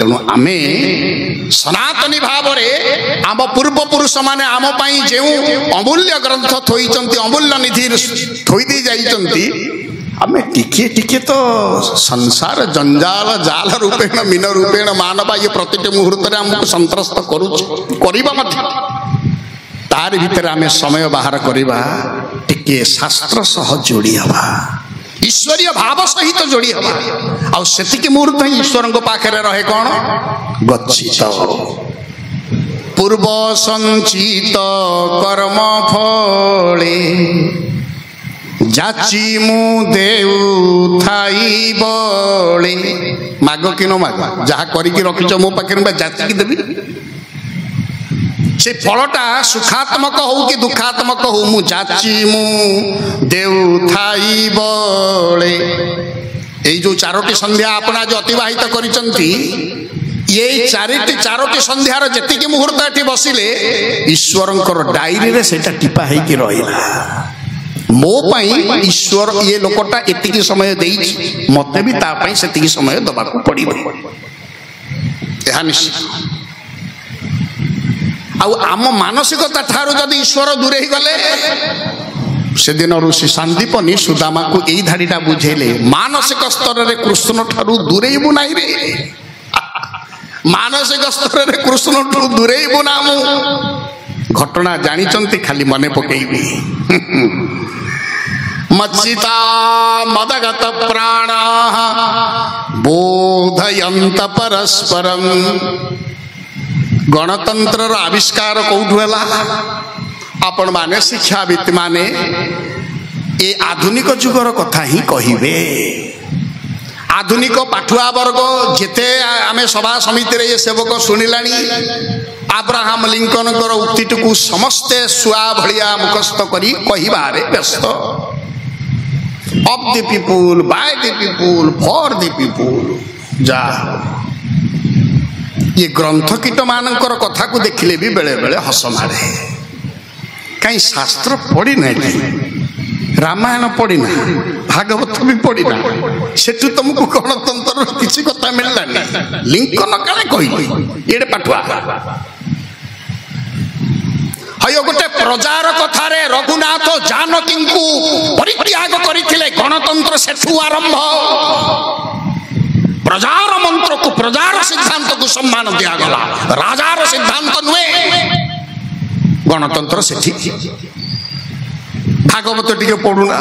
तेणु आमे सनातनी भाव में आम पूर्वपुरुष माने आम पाई जो अमूल्य ग्रंथ थोइचंती अमूल्य निधि थोई दी जाइचंती आमे टिके टिके तो संसार जंजाल जाल रूपेण मीन रूपेण मानवा ये प्रति मुहूर्त आमको संत्रस्त करिबा तार भीतर आमे समय बाहर करिबा टिके शास्त्र सह जोड़ी हवा ईश्वरीय भाव सहित तो जोड़ी हवा आ सेतिक मुहूर्त ही ईश्वर को पाखरे रहे कौन गच्छित पूर्व संचित कर्म फले जाची मु देउ थाई बळे माग कि न माग जहा करिकी रखिछ मो पाखरे जाची की देबी से फलटा सुखात्मक हो कि दुखात्मक हो मु जाची मु देउ थाई बळे ए जो चारोटी संध्या अपना जो अतिवाहित करिसंती ये चारोटी संध्यार जेतिकी मुहूर्त एठी बसिले ईश्वरंकर डायरी रे सेटा टिपा है कि रहिला मो पाई ईश्वर ये लोकटा एतिकी समय देई मते भी ता पाई सेतिकी समय दबाकू पड़िबो एहा निश्चित आम मानसिकता ठारू जदि ईश्वर दूरे ही गले से दिन ऋषि सांदीपनी सुदामा को यही धाड़ीटा बुझेले मानसिक स्तर रे कृष्ण ठारू दूरेबू नाई रे मानसिक स्तर रे कृष्ण ठारू दूरेबू ना मु घटना जानिचंती खाली मने पकेइबी मच्चिता मदगत प्राण बोधयंत परस्परम गणतंत्र आविष्कार कौठु है आपण माने शिक्षाविद माने ए आधुनिक जुगर कथा ही कहिबे आधुनिक पाठुआ वर्ग जेते आमे सभा समिति रे ये सेवक सुनिलानी अब्राहम लिंकन कर उक्तिटू समस्ते सुआ भलिया मुखस्त करी कहिबारे व्यस्त of the people by the people for the people जा ये ग्रंथ कीट मानकर कथा को देखिले भी बेले बेले हस मारे कहीं शास्त्र पढ़ी ना रामायण पढ़ी ना भागवत भी पढ़ी ना सेठू तुमको गणतंत्र किसी कथा मिललानी लिंकन काले कहली एडे पाठुआ हयो गोटे प्रजार कथारे रघुनाथ जानकी को परित्याग करथिले गणतंत्र सेठू आरंभ प्रजार मंत्र को प्रजार सिद्धांत को सम्मान दिया गला राजार सिद्धांत नुहे गणतंत्र से भागवत टिके पढ़ुना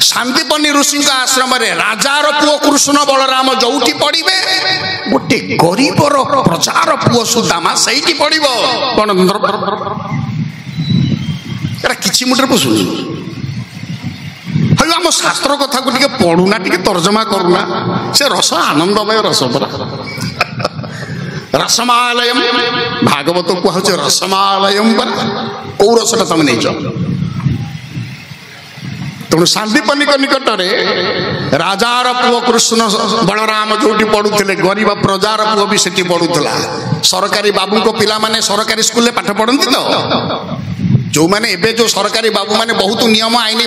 सांदीपनी ऋषि आश्रम रे राजार पुओ कृष्ण बलराम जोठी पढ़िबे गोटे गरीबर प्रजार पुओ सुदामा सहीटी पढ़िबो गणतंत्र एरा किछि मुटर पसुनी हम शास्त्र कथा को पढ़ुना टे तर्जमा करूना से रस आनंदमय रस परा रसमालयम भागवत कहु रसमालयम पर कौ रसटा तुम नहीं तेणु सांदीपनी निकट में राजार पुओ कृष्ण बलराम जोटी पढ़ुले गरीब प्रजार पुओ भी सेठी पढ़ुला सरकारी बाबू को पिला माने सरकारी स्कूल में पाठ पढ़ती तो जो माने एबे जो सरकारी बाबू माने बहुत नियम आईन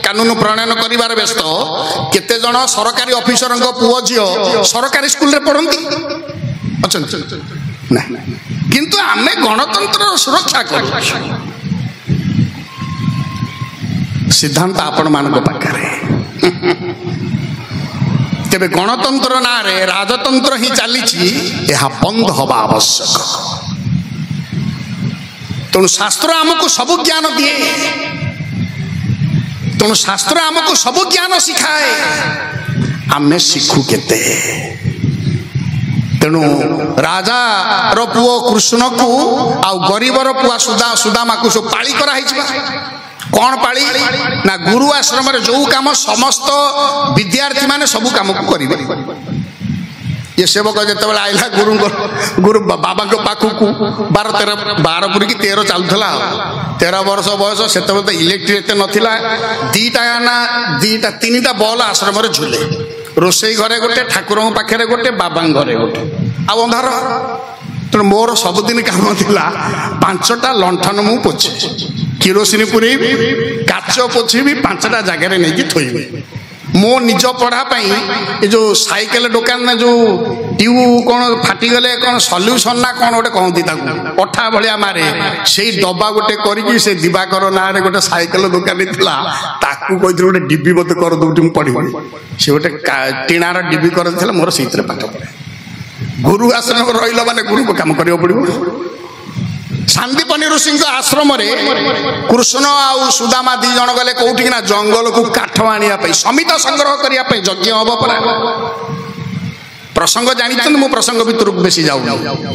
कानून प्रणयन करिवार व्यस्त केते जण सरकारी ऑफिसर पुओ झियो सरकारी स्कूल रे पढ़ती अच्छा ना किंतु आमे गणतंत्र सुरक्षा कर सिद्धांत आपण मानक पाखरे तेबे गणतंत्र ना रे राजतंत्र ही चली यह बंद हवा आवश्यक तेणु शास्त्र आमको सबु ज्ञान दिए तेणु शास्त्र आमको सबु ज्ञान सिखाए आमे शिखु केते तेणु राजा रो पुओ कृष्ण को आ गरीब रो पुआ सुदामा को सब पाली करा कौन पाली ना गुरु आश्रम रे जो काम समस्त विद्यार्थी माने सबु काम को करिवे ये सेवक जिते आईला गुरु बाबा पाखु को 12 पुरी की 13 चलुला 13 वर्ष बयस से इलेक्ट्रिक एत नाला दीटा 3टा बॉल आश्रम झुले रोसई घरे गोटे ठाकुर पाखे गोटे बाबा घरे गोटे आ अंधार तेणु मोर सबुदिन काम था 5टा लंठन मु पोछे किरोसिनी पुरे काच पोछी भी 5टा जगह नहीं थोइबे मो निज पढ़ापाई जो साइकेल दुकान में जो ଟ୍ୟୁ କ'ଣ ଫାଟିଗଲେ କ'ଣ ସଲ୍ୟୁସନ୍ ନା କ'ଣ ଗୋଟେ କହନ୍ତି ତାକୁ ଅଠା ଭଳିଆ ମାରେ ସେଇ ଡବା ଗୋଟେ କରିକି ସେ ଦିବାକର ନାଁରେ ଗୋଟେ ସାଇକେଲ ଦୋକାନୀ ଥିଲା ତାକୁ କହିଥିଲି ଗୋଟେ ଡିବି ମତେ କରିଦେଉଠି ମୁଁ ପଢ଼ିବି ସେ ଗୋଟେ ଟିଣାର ଡିବି କରିଥିଲା ମୋର ସେଇଥିରେ ପାଠ ପଢ଼େ ଗୁରୁ ଆଶ୍ରମ ରହିଲ ମାନେ ଗୁରୁ କାମ କରିବାକୁ ପଡ଼ିବ ସାନ୍ଦୀପନି ଋଷିଙ୍କ ଆଶ୍ରମରେ କୃଷ୍ଣ ଆଉ ସୁଦାମା ଦି ଜଣ ଗଲେ କୋଉଠିକି ନା ଜଙ୍ଗଲକୁ କାଠ ଆଣିବା ପାଇଁ ସମିତ ସଂଗ୍ରହ କରିବା ପାଇଁ ଯଜ୍ଞ ହବ ପରା ପ୍ରସଙ୍ଗ ଜାଣିଛନ୍ତି ମୁଁ ପ୍ରସଙ୍ଗ ଭିତରକୁ ବେଶୀ ଯାଉନି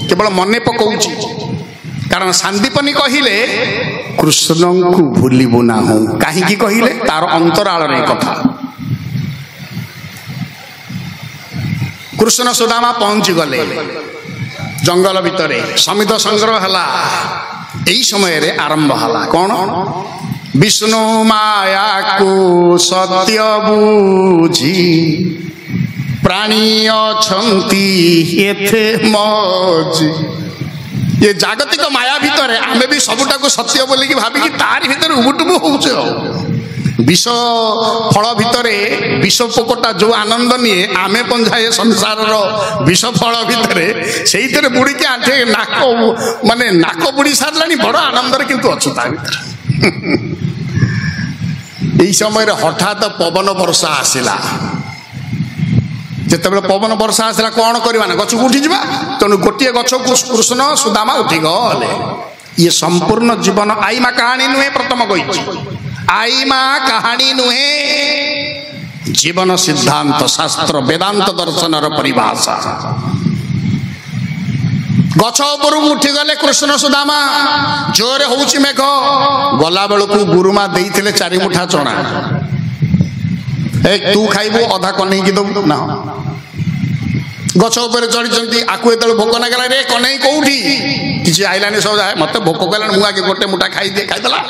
କେବଳ ମନେ ପକାଉଛି କାରଣ ସାନ୍ଦୀପନି କହିଲେ କୃଷ୍ଣଙ୍କୁ ଭୁଲିବୁ ନାହୁଁ କାହିଁକି କହିଲେ ତାର ଅନ୍ତରାଳରେ କଥା କୃଷ୍ଣ ସୁଦାମା ପହଞ୍ଚି ଗଲେ ଜଙ୍ଗଲ ଭିତରେ ସମିତ ସଂଗ୍ରହ ହେଲା ଏହି ସମୟରେ ଆରମ୍ଭ ହେଲା କ'ଣ ବିଷ୍ଣୁ ମାୟାକୁ ସତ୍ୟ ବୁଝି ପ୍ରାଣୀ ଅଛନ୍ତି ଏତେ ମଜି ଏ ଜାଗତିକ ମାୟା ଭିତରେ ଆମେ ବି ସବୁଟାକୁ ସତ୍ୟ ବୋଲିକି ଭାବିକି ତାରି ଭିତରେ ଉବୁଟୁବୁ ହଉଛେ ବିଷ ଫଳ ଭିତରେ ବିଷ ପୋକଟା ଯୋଉ ଆନନ୍ଦ ନିଏ ଆମେ ପଞ୍ଝାଏ ସଂସାରର ବିଷ ଫଳ ଭିତରେ ସେଇଥିରେ ବୁଡ଼ିକି ଆଣ୍ଠେ ନାକ ମାନେ ନାକ ବୁଡ଼ି ସାରିଲାଣି ବଡ଼ ଆନନ୍ଦରେ କିନ୍ତୁ ଅଛୁ ତା ଭିତରେ এই ସମୟରେ ହଠାତ୍ ପବନ ବର୍ଷା ଆସିଲା ଯେତେବେଳେ ପବନ ବର୍ଷା ଆସିଲା କ'ଣ କରିବା ନା ଗଛକୁ ଉଠିଯିବା ତେଣୁ ଗୋଟିଏ ଗଛକୁ କୃଷ୍ଣ ସୁଦାମା ଉଠିଗଲେ ଇଏ ସମ୍ପୂର୍ଣ୍ଣ ଜୀବନ ଆଇମା କାହାଣୀ ନୁହେଁ ପ୍ରଥମ କହିଛି ଆଇମା କାହାଣୀ ନୁହେଁ ଜୀବନ ସିଦ୍ଧାନ୍ତ ଶାସ୍ତ୍ର ବେଦାନ୍ତ ଦର୍ଶନର ପରିଭାଷା ଗଛ ଉପରକୁ ଉଠିଗଲେ କୃଷ୍ଣ ସୁଦାମା ଜୋରେ ହଉଛି ମେଘ ଗଲା ବେଳକୁ ଗୁରୁମା ଦେଇଥିଲେ 4 ମୁଠା ଚଣା ତୁ ଖାଇବୁ ଅଧା କନେଇକି ଦବୁ ନା ଗଛ ଉପରେ ଚଢିଛନ୍ତି ଆକୁ ଯେତେବେଳେ ଭୋକ ଲାଗିଲା ରେ କନେଇ କୋଉଠି କିଛି ଆଇଲାନି ସବୁ ମତେ ଭୋକ କଲାଣି ମୁଁ ଆଗେ ଗୋଟେ ମୁଠା ଖାଇଦିଏ ଖାଇଦେଲା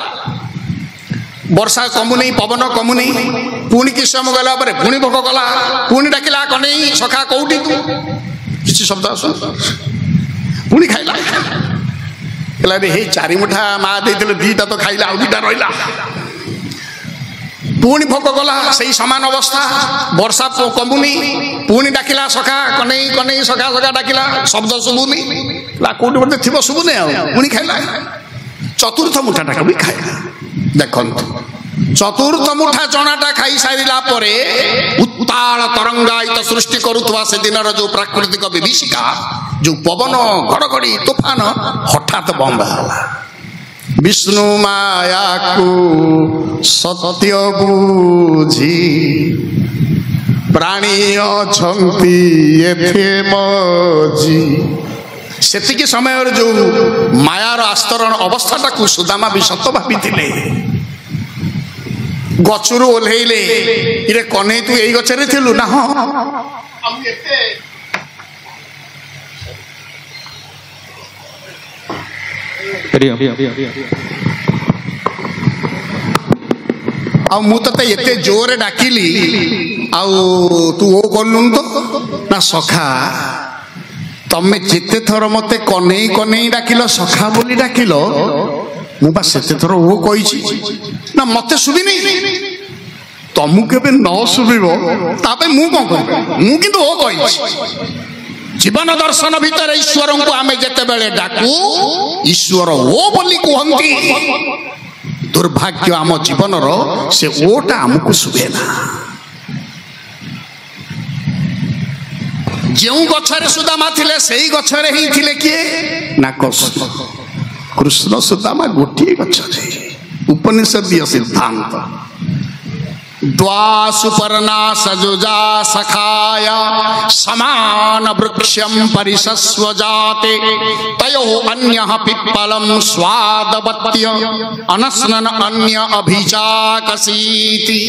ବର୍ଷା କମୁନି ପବନ କମୁନି ପୁଣି କିଛି ସମୟ ଗଲା ପରେ ପୁଣି ଭୋକ କଲା ପୁଣି ଡାକିଲା କନେଇ ସଖା କୋଉଠି ତୁ କିଛି ଶବ୍ଦ ପୁଣି ଖାଇଲା କହିଲା ରେ ହେଇ 4 ମୁଠା ମା ଦେଇଥିଲେ 2ଟା ତ ଖାଇଲା ଆଉ 2ଟା ରହିଲା ପୁଣି ଭୋକ କଲା ସେଇ ସମାନ ଅବସ୍ଥା ବର୍ଷା କମୁନି ପୁଣି ଡାକିଲା ସଖା କନେଇ କନେଇ ସଖା ସଖା ଡାକିଲା ଶବ୍ଦ ଶୁଭୁନି କୋଉଠି ଗୋଟେ ଥିବ ଶୁଭୁନି ଆଉ ପୁଣି ଖାଇଲା ଚତୁର୍ଥ ମୁଠାଟାକୁ ବି ଖାଇଲା ଦେଖନ୍ତୁ ଚତୁର୍ଥ ମୁଠା ଚଣାଟା ଖାଇସାରିଲା ପରେ ଉତ୍ତାଳ ତରଙ୍ଗାୟିତ ସୃଷ୍ଟି କରୁଥିବା ସେଦିନର ଯୋଉ ପ୍ରାକୃତିକ ବିଭୀଷିକା ଯୋଉ ପବନ ଘଡ଼ଘଡ଼ି ତୁଫାନ ହଠାତ୍ ବନ୍ଦ ହେଲା ବିଷ୍ଣୁ ମାୟାକୁ ସତ୍ୟ ବୁଝି ପ୍ରାଣୀ ଅଛନ୍ତି ଏତେ ମଜି ସେତିକି ସମୟରେ ଯୋଉ ମାୟାର ଆସ୍ତରଣ ଅବସ୍ଥାଟାକୁ ସୁଦାମା ବି ସତ ଭାବିଥିଲେ ଗଛରୁ ଓହ୍ଲେଇଲେ ଇରେ କନେଇ ତୁ ଏଇ ଗଛରେ ଥିଲୁ ନା ହଁ ଆଉ ମୁଁ ତତେ ଏତେ ଜୋରରେ ଡାକିଲି ଆଉ ତୁ ଓ କଲୁନି ତ ନା ସଖା ତମେ ଯେତେ ଥର ମତେ କନେଇ କନେଇ ଡାକିଲ ସଖା ବୋଲି ଡାକିଲ ମୁଁ ବା ସେତେ ଥର ଓ କହିଛି ନା ମତେ ଶୁଭିନି ତମକୁ କେବେ ନ ଶୁଭିବ ତା ପାଇଁ ମୁଁ କ'ଣ କରିବି ମୁଁ କିନ୍ତୁ ଓ କହିଛି ଜୀବନ ଦର୍ଶନ ଭିତରେ ଈଶ୍ୱରଙ୍କୁ ଆମେ ଯେତେବେଳେ ଡାକୁ ଈଶ୍ୱର ଓ ବୋଲି କୁହନ୍ତି ଦୁର୍ଭାଗ୍ୟ ଆମ ଜୀବନର ସେ ଓଟା ଆମକୁ ଶୁଭେ ନା ଯେଉଁ ଗଛରେ ସୁଦାମା ଥିଲେ ସେଇ ଗଛରେ ହିଁ ଥିଲେ କିଏ ନା କୃଷ୍ଣ ସୁଦାମା ଗୋଟିଏ ଗଛରେ ଉପନିଷଦୀୟ ସିଦ୍ଧାନ୍ତ द्वा सुपर्णा सजुजा सखाया समान वृक्षम परिशस्व जाते तयो अन्यः पिप्पलम स्वादवत्य अनस्नन अन्य अभिचाकसीति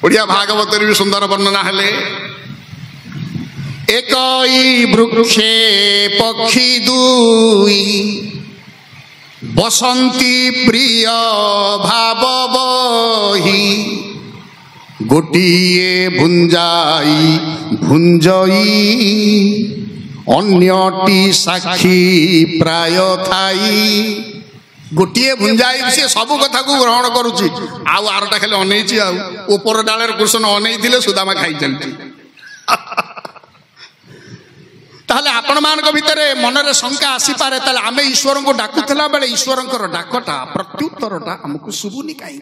ओडिया भागवत भी सुंदर वर्णना हेले एकई वृक्षे पक्षी दुई बसंती प्रिय भाव बही गोटिए भुंजाई भुंजई अन्यटी साक्षी प्राय थाई गोटिए भुंजाई से सब कथा को ग्रहण करुची आउ आरटा खाली अनैची आउ ऊपर डाले कृष्ण अनै थिले सुदामा खाई चलती ताहले आपण मान भितर मनरे शंका आसीपे ताहले आमे ईश्वर को डाकुला बेले ईश्वर डाकटा प्रत्युत्तरटा आमको शुभुनी कहीं